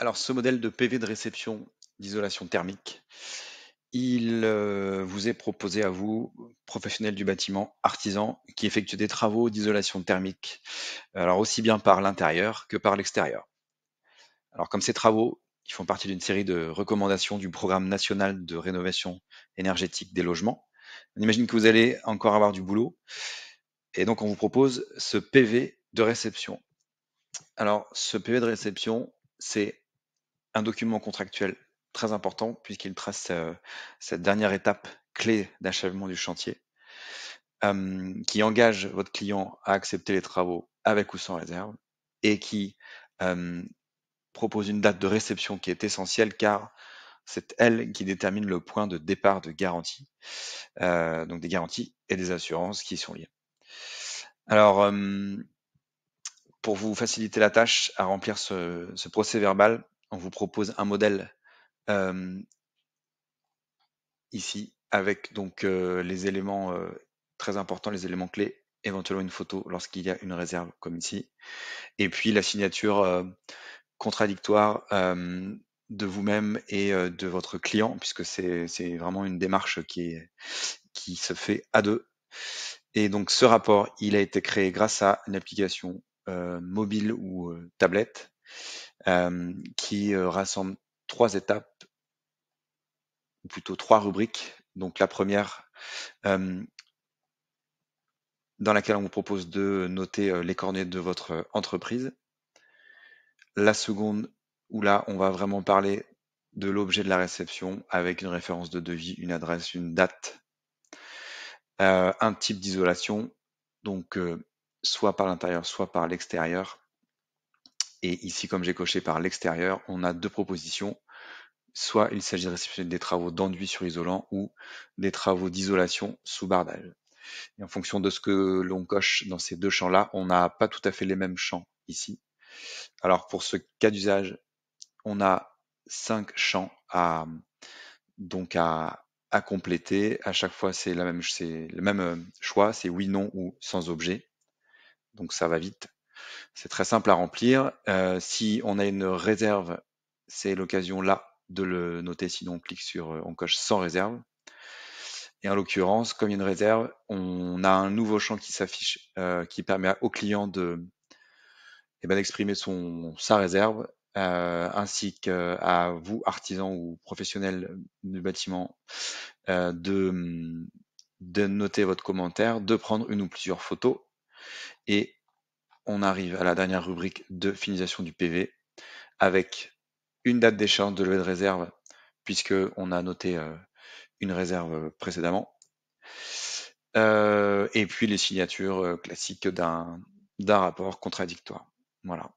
Alors, ce modèle de PV de réception d'isolation thermique, il vous est proposé à vous, professionnels du bâtiment, artisans, qui effectuent des travaux d'isolation thermique, alors aussi bien par l'intérieur que par l'extérieur. Alors, comme ces travaux, ils font partie d'une série de recommandations du programme national de rénovation énergétique des logements, on imagine que vous allez encore avoir du boulot, et donc on vous propose ce PV de réception. Alors, ce PV de réception, c'est un document contractuel très important puisqu'il trace cette dernière étape clé d'achèvement du chantier, qui engage votre client à accepter les travaux avec ou sans réserve et qui euh, propose une date de réception qui est essentielle car c'est elle qui détermine le point de départ de garantie, donc des garanties et des assurances qui y sont liées. Alors, pour vous faciliter la tâche à remplir ce procès verbal, on vous propose un modèle euh, ici avec donc les éléments très importants, les éléments clés, éventuellement une photo lorsqu'il y a une réserve comme ici, et puis la signature contradictoire de vous-même et de votre client, puisque c'est vraiment une démarche qui se fait à deux. Et donc ce rapport, il a été créé grâce à une application mobile ou tablette qui rassemble 3 étapes, ou plutôt 3 rubriques. Donc la première, dans laquelle on vous propose de noter les coordonnées de votre entreprise. La seconde, où là, on va vraiment parler de l'objet de la réception avec une référence de devis, une adresse, une date, un type d'isolation, donc soit par l'intérieur, soit par l'extérieur. Et ici, comme j'ai coché par l'extérieur, on a 2 propositions. Soit il s'agit de réceptionner des travaux d'enduit sur isolant ou des travaux d'isolation sous bardage. Et en fonction de ce que l'on coche dans ces 2 champs-là, on n'a pas tout à fait les mêmes champs ici. Alors pour ce cas d'usage, on a 5 champs donc à compléter. À chaque fois, c'est le même choix, c'est oui, non ou sans objet. Donc ça va vite. C'est très simple à remplir. Si on a une réserve, c'est l'occasion là de le noter, sinon on coche sans réserve. Et en l'occurrence, comme il y a une réserve, on a un nouveau champ qui s'affiche, qui permet au client d'exprimer sa réserve, ainsi qu'à vous, artisans ou professionnels du bâtiment, de noter votre commentaire, de prendre une ou plusieurs photos. Et on arrive à la dernière rubrique de finalisation du PV avec une date d'échéance de levée de réserve, puisque on a noté une réserve précédemment. Et puis les signatures classiques d'un rapport contradictoire. Voilà.